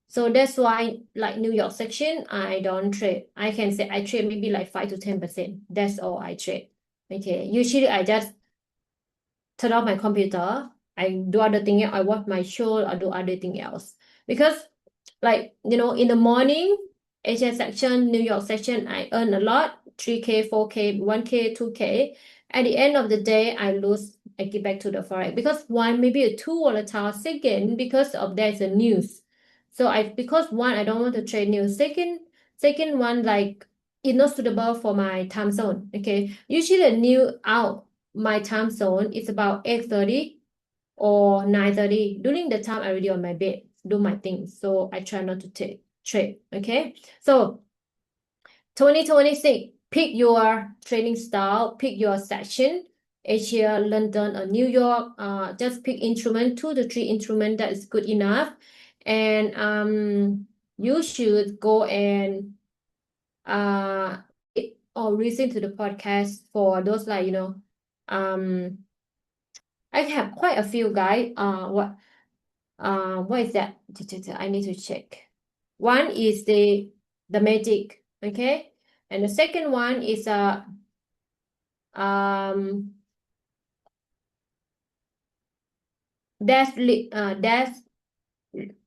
So that's why like New York section, I don't trade. I can say I trade maybe like 5 to 10%. That's all I trade. Okay. Usually I just turn off my computer. I do other thing. I watch my show. I do other thing else because like in the morning Asia section, New York section, I earn a lot, 3K, 4K, 1K, 2K. At the end of the day, I lose. I give back to the forex because one maybe a too volatile. Second, because of there's a news. So because one I don't want to trade news. Second one like it's not suitable for my time zone. Okay, usually the new out my time zone is about 8:30 or 9:30. During the time I already on my bed, do my things. So I try not to take trade. Okay. So 2026, pick your trading style, pick your section. Asia, London, or New York. Just pick instrument, 2 to 3 instrument that is good enough. And you should go and uh or listen to the podcast for those like I have quite a few guys. What what is that? I need to check. One is the magic, okay, and the second one is dash, is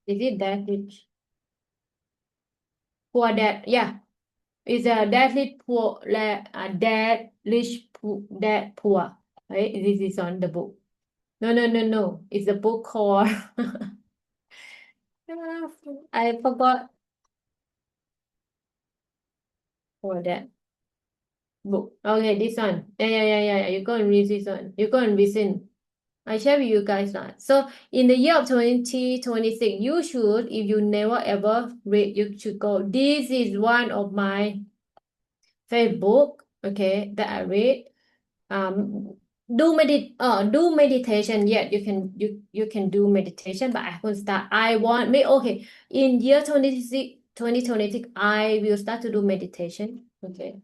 it dash poor dad? Yeah, it's a dad rich poor dad rich poor, dad poor, right? This is on the book. No, it's a book called I forgot for that book. Okay, this one. Yeah. You go and read this one. You go and listen. I share with you guys now. So in the year of 2026, you should, if you never ever read, you should go. This is one of my favorite book, okay, that I read. Do meditation. Yeah, you can do meditation, but I haven't start. I want me okay. In year 2026, I will start to do meditation. Okay.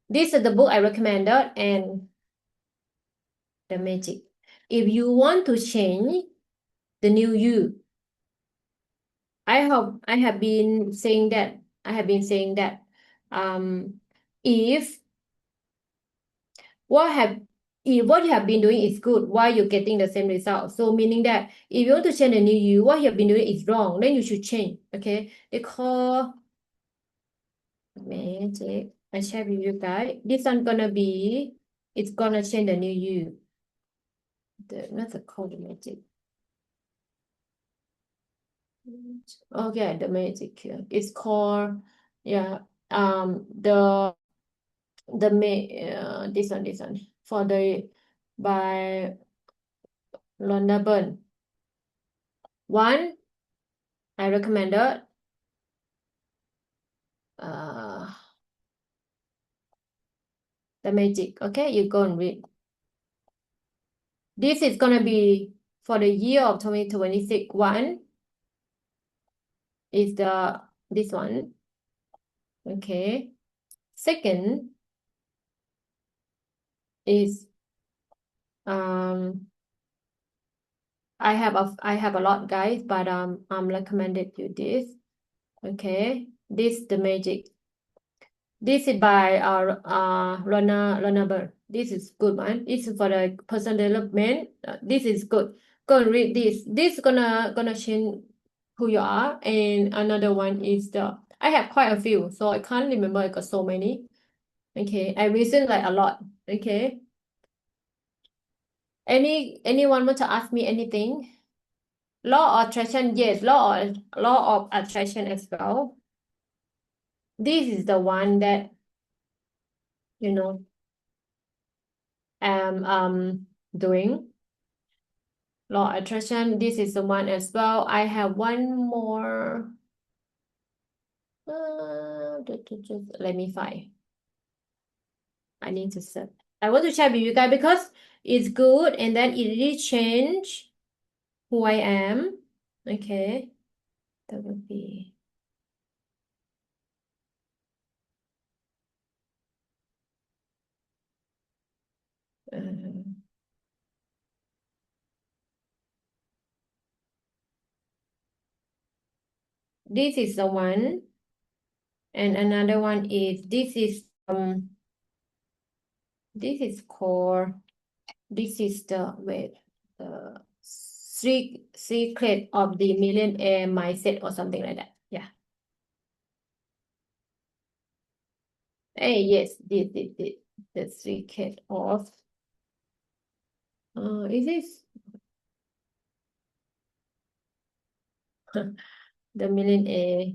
This is the book I recommended and the magic. If you want to change the new you, I have been saying that. I have been saying that um if what have if what you have been doing is good, why you're getting the same result? So meaning that if you want to change the new you, what you have been doing is wrong, then you should change. Okay. They call magic. I share with you guys. This one gonna be it's gonna change the new you. Not the code magic. Okay, the magic here. It's called yeah. This one for the by London Burn. One I recommended uh the magic. Okay, you go and read. This is gonna be for the year of 2026. One is this one. Okay. Second is um I have a lot guys, but I'm recommended you this. Okay. This the magic. This is by Rona Bird. This is good one. This is for the personal development. This is good. Go and read this. This gonna change who you are. And another one is the I have quite a few, so I can't remember. I got so many. Okay, I listen like a lot. Okay. Anyone want to ask me anything? Law of attraction, yes. Law of attraction as well. This is the one that you know am doing. Law of attraction. This is the one as well. I have one more. Let me find. I need to search. I want to share with you guys because it's good and then it really change who I am. Okay, that would be. Uh, this is the one, and another one is this is called. This is the wait the secret of the millionaire mindset or something like that. Yeah. Hey, yes, this the secret of is this the millionaire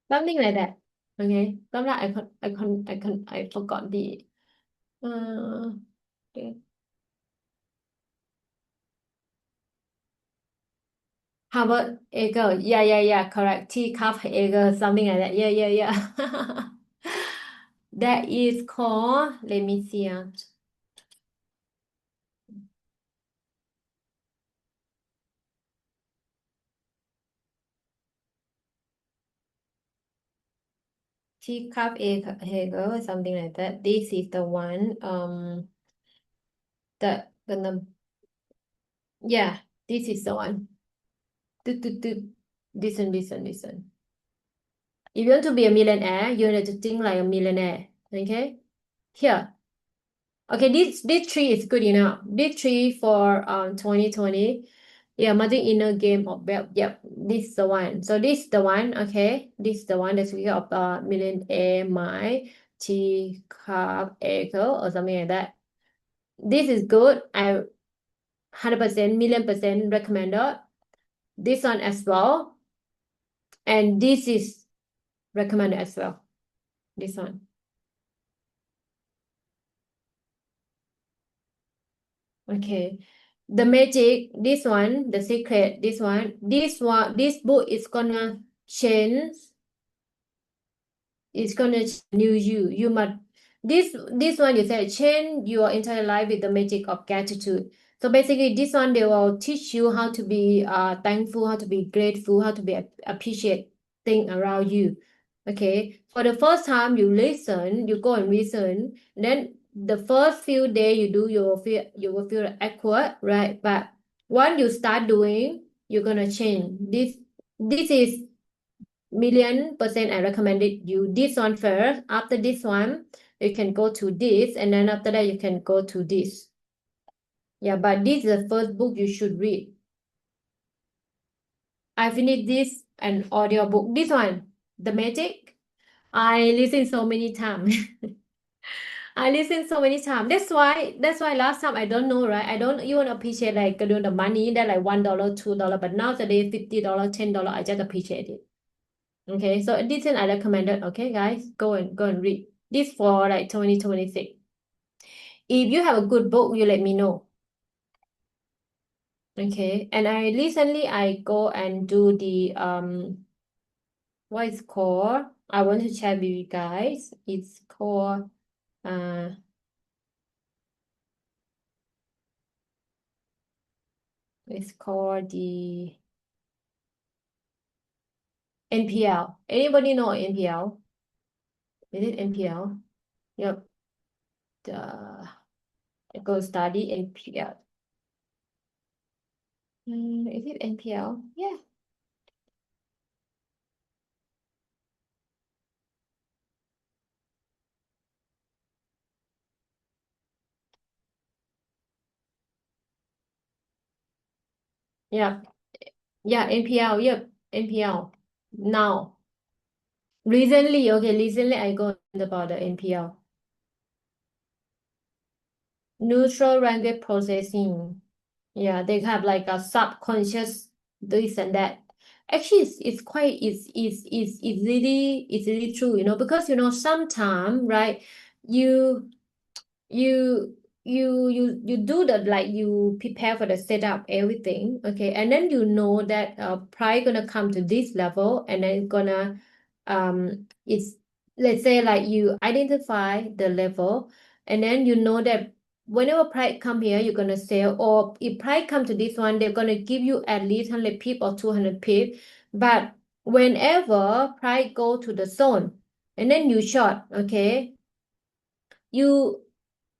something like that. Okay, tóm lại I forgot the okay. Harvard Eagle. Yeah, correct. Teacup Eagle, something like that. Yeah. That is called, let me see. Teacup Eagle, something like that. This is the one. That gonna yeah. This is the one. Listen, listen, listen. If you want to be a millionaire, you need to think like a millionaire. Okay? Here. Okay, this tree is good enough. This tree for 2020. Yeah, multi inner game of web. Yep, this is the one. So this is the one, okay? This is the one that's we of millionaire my T carb echo or something like that. This is good. I 100% million% recommended. This one as well. And this is recommended as well. This one. Okay. The magic, this one, the secret, this one, this book is gonna change. It's gonna new you. You must this one you said change your entire life with the magic of gratitude. So basically, this one they will teach you how to be thankful, how to be grateful, how to be appreciate things around you. Okay. For the first time you listen, you go and listen. Then the first few days you do, you will feel awkward, right? But once you start doing, you're gonna change. This is million% I recommended you this one first. After this one, you can go to this, and then after that you can go to this. Yeah, but this is the first book you should read. I finished this an audio book. This one, The Magic. I listen so many times. I listen so many times. That's why last time I don't know, right? I don't even appreciate like the money that like $1, $2, but now today $50, $10, I just appreciate it. Okay, so this thing I recommended. Okay, guys, go and read this for like 2026. If you have a good book, you let me know. Okay, and I go and do the what is called? I want to share with you guys. It's called uh it's called the NPL. Anybody know NPL? Is it NPL? Yep. The go study NPL. Is it NPL? Yeah. Yeah. Yeah, NPL. Yep. NPL. Now, recently I got about the NPL. Neutral language processing. Yeah, they have like a subconscious this and that. Actually, it's really true, because sometimes, right, you you you do the like you prepare for the setup everything, okay, and then that price gonna come to this level, and then gonna it's let's say like you identify the level, and then that whenever price come here you're gonna sell, or if price come to this one they're gonna give you at least 100 pip or 200 pip. But whenever price go to the zone and then you short, okay, you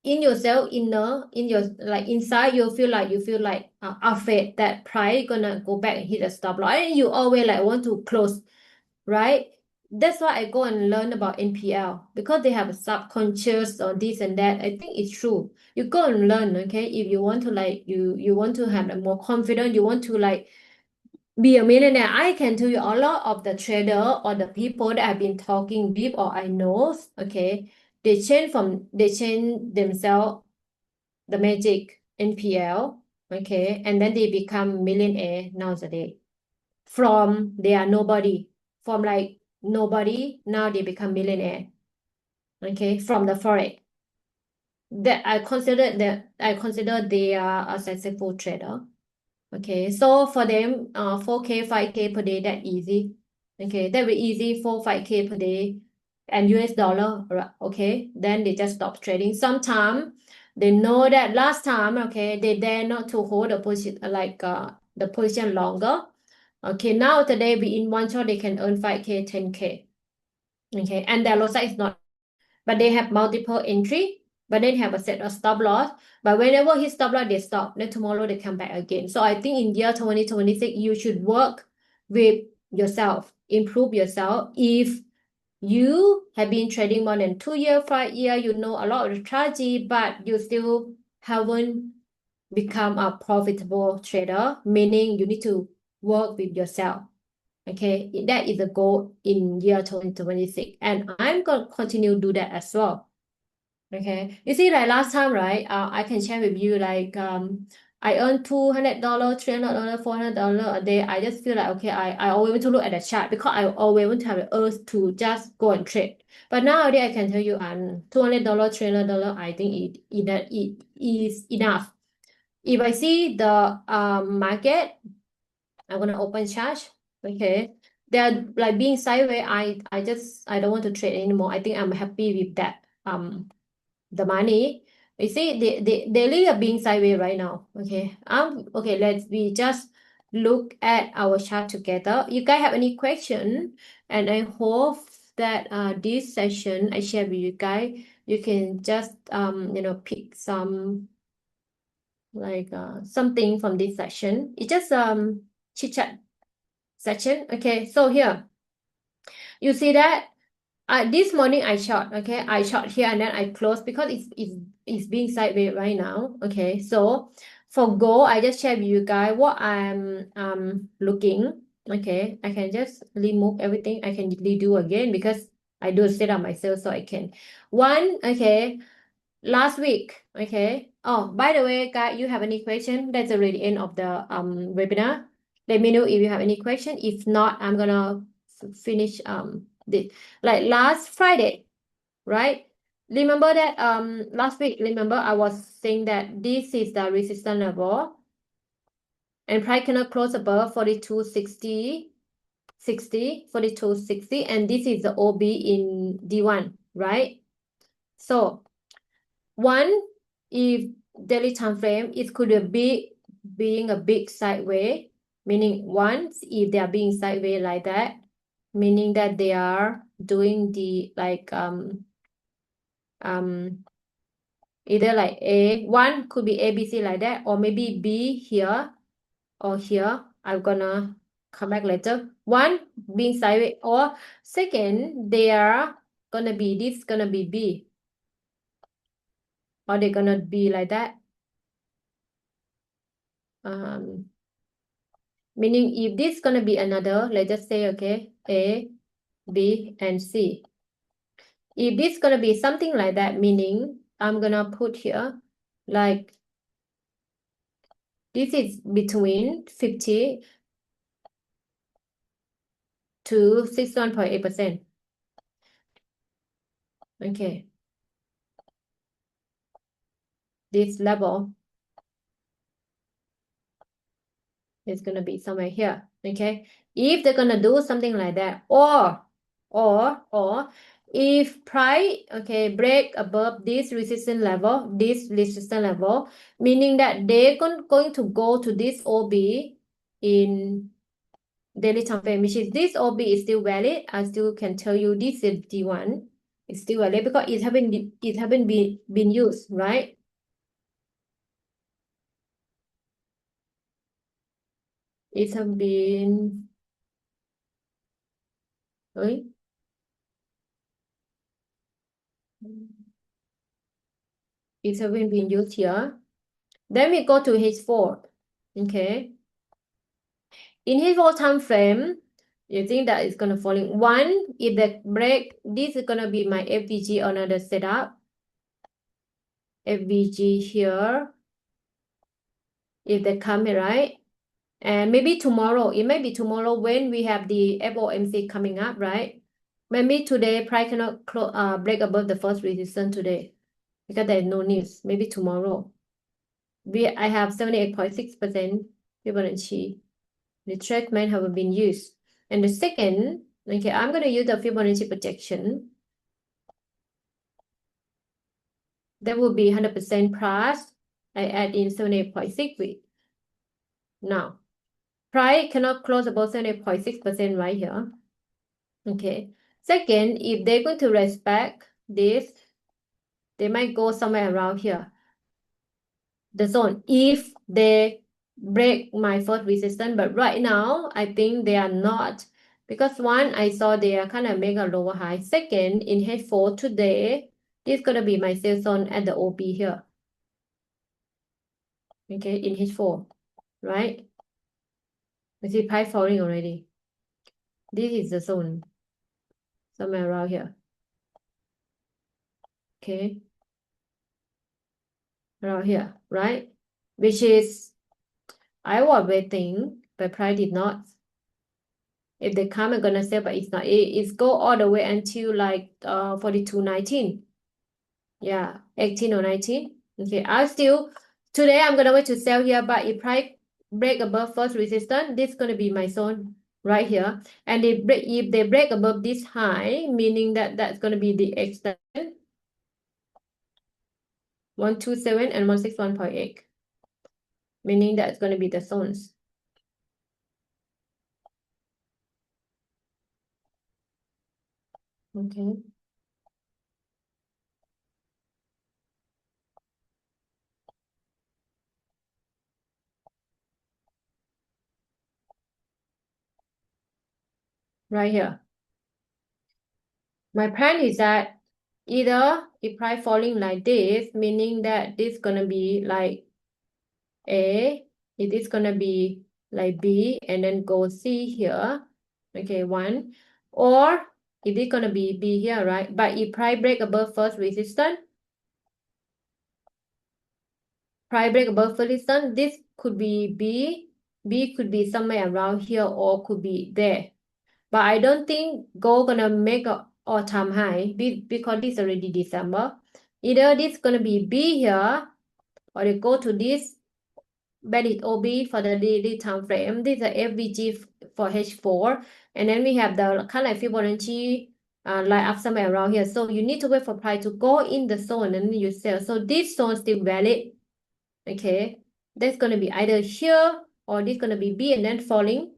in yourself inner in your like inside you feel like afraid that price gonna go back and hit a stop loss, and you always like want to close, right? That's why I go and learn about NPL, because they have a subconscious or this and that. I think it's true. You go and learn, okay? If you want to like you want to have like more confidence, you want to like be a millionaire. I can tell you a lot of the trader or the people that I've been talking with or I know, okay, they change themselves the magic NPL, okay, and then they become millionaire nowadays. From they are nobody, from like nobody, now they become millionaire, okay, from the Forex. I consider they are a successful trader. Okay, so for them, 4K, 5K per day, that easy. Okay, that will easy, 4, 5K per day, and US dollar, okay, then they just stop trading. Sometimes they know that last time, okay, they dare not to hold the position, like the position longer. Okay, now today we in one shot, they can earn 5K, 10K. Okay, and their lot size is not, but they have multiple entry. but then have a set of stop loss. But whenever hit stop loss, they stop. Then tomorrow they come back again. So I think in year 2026, you should work with yourself, improve yourself. If you have been trading more than 2 years, 5 years, you know a lot of the strategy, but you still haven't become a profitable trader, meaning you need to work with yourself. Okay, that is the goal in year 2026. And I'm going to continue to do that as well. Okay, you see, like last time, right? I can share with you, like, I earn $200, $300, $400 a day. I just feel like, okay, I always want to look at the chart because I always want to have the urge to just go and trade. But nowadays, I can tell you, $200, $300, I think it is enough. If I see the market, I'm gonna open chart. Okay, they're like being sideways. I don't want to trade anymore. I think I'm happy with that. The money. You see, they really are being sideways right now. Okay. Okay, let's we just look at our chart together. You guys have any question? And I hope that this session I share with you guys, you can just pick some like something from this session. It's just chit chat session. Okay, so here you see that this morning I short. Okay, I short here and then I close because it's being sideways right now. Okay, so for gold, I just share with you guys what I'm looking. Okay, I can just remove everything. I can redo again because I do set up myself so I can. One, okay, last week. Okay. Oh, by the way, guys, you have any question? That's already end of the webinar. Let me know if you have any question. If not, I'm gonna finish this like last Friday, right? Remember that last week, remember I was saying that this is the resistance level and price cannot close above 42.60, 42.60, and this is the OB in D1, right? So one, if daily time frame, it could be being a big sideways, meaning once if they are being sideways like that, meaning that they are doing the like either like one could be ABC like that, or maybe B here or here. I'm gonna come back later. One being sideways, or second, they are gonna be this gonna be B, or they're gonna be like that. Meaning if this gonna be another, let's just say, okay, A, B, and C. If this gonna be something like that, meaning I'm gonna put here, like, this is between 50 to 61.8%. Okay. This level is gonna be somewhere here. Okay. If they're gonna do something like that, or if price, okay, break above this resistance level, meaning that they're going to go to this OB in daily time frame, which is this OB is still valid. I still can tell you this is D1. It's still valid because it haven't been used, right? It have been, sorry. It haven't been used here. Then we go to H4. Okay. In H4 time frame, you think that it's gonna fall in one. If the break, this is gonna be my FVG another setup. FVG here. If they come here, right? And maybe tomorrow, it may be tomorrow when we have the FOMC coming up, right? Maybe today price cannot break above the first resistance today because there's no news. Maybe tomorrow. I have 78.6% Fibonacci. The treatment have been used. And the second, okay, I'm going to use the Fibonacci projection. That will be 100% plus. I add in 78.6 with. Now, price cannot close above 78.6% right here. Okay. Second, if they're going to respect this They might go somewhere around here, the zone, if they break my first resistance. But right now, I think they are not, because one, I saw they are kind of make a lower high. Second, in H4 today, this is gonna be my sell zone at the OB here. Okay, in H4, right? I see price falling already. This is the zone, somewhere around here. Okay, around here, right? Which is, I was waiting, but price did not. If they come, I'm gonna sell, but it's not. It's go all the way until like 42.19. Yeah, 18 or 19. Okay, today I'm gonna wait to sell here, but if price break above first resistance, this is gonna be my zone right here. And if they break above this high, meaning that that's gonna be the extent 127 and 161.8, meaning that's gonna be the zones. Okay. Right here. My plan is that either if price falling like this, meaning that this gonna be like A, it is gonna be like B, and then go C here. Okay, one. Or it is gonna be B here, right? But if price break above first resistance, this could be B. B could be somewhere around here or could be there. But I don't think gold gonna make a all-time high because this already December. Either this gonna be B here, or they go to this valid OB for the daily time frame. This is a FVG for H4, and then we have the kind of Fibonacci line up somewhere around here. So you need to wait for price to go in the zone and then you sell. So this zone still valid. Okay, that's gonna be either here or this gonna be B and then falling.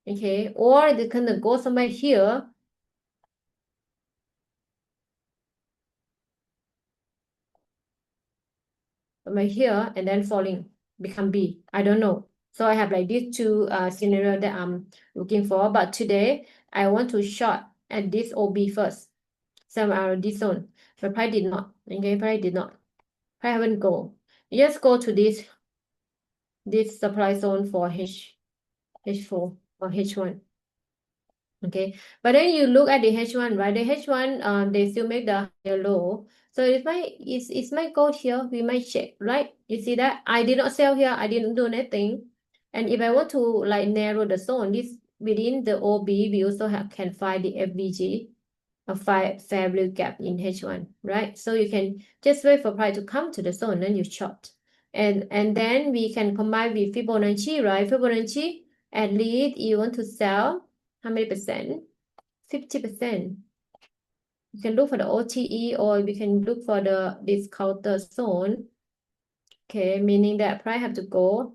Okay, or they gonna go somewhere here. Somewhere here and then falling, become B. I don't know. So I have like these two scenario that I'm looking for. But today I want to short at this OB first. Somewhere this zone. But price did not. Okay, price did not. Price haven't go. You just go to this supply zone for H4 or H1. Okay, but then you look at the H1, right? The H1, they still make the higher low. So it might go here. We might check, right? You see that I did not sell here. I didn't do anything. And if I want to like narrow the zone, this within the OB, we also can find the FVG, a fair value gap in H1, right? So you can just wait for price to come to the zone, then you short, and then we can combine with Fibonacci, right? Fibonacci, at least you want to sell. How many percent? 50%. You can look for the OTE or we can look for the discounted zone. Okay, meaning that price have to go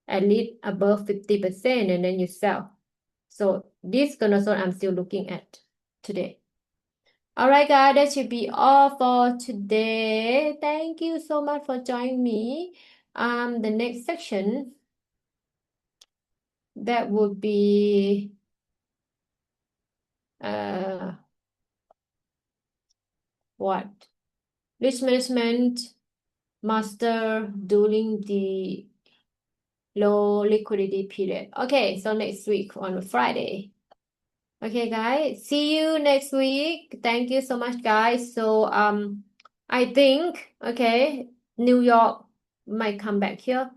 at least above 50% and then you sell. So this gonna zone I'm still looking at today. All right, guys, that should be all for today. Thank you so much for joining me. The next section that would be what? Risk management master during the low liquidity period. Okay, so next week on Friday. Okay, guys, see you next week. Thank you so much, guys. So I think New York might come back here.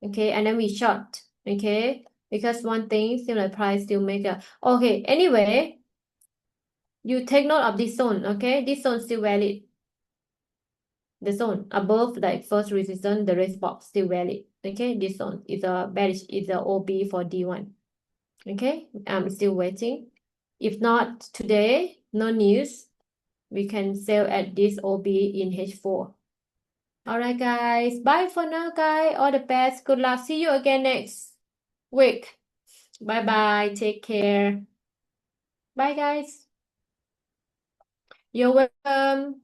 Okay, and then we short. Okay, because one thing, similar price still make a okay. Anyway, you take note of this zone. Okay, this zone still valid. The zone above like first resistance, the red box still valid. Okay, this zone is a bearish, is a OB for D1. Okay, I'm still waiting. If not today, no news, we can sell at this OB in H4. All right, guys. Bye for now, guys. All the best. Good luck. See you again next week. Bye bye. Take care. Bye, guys. You're welcome.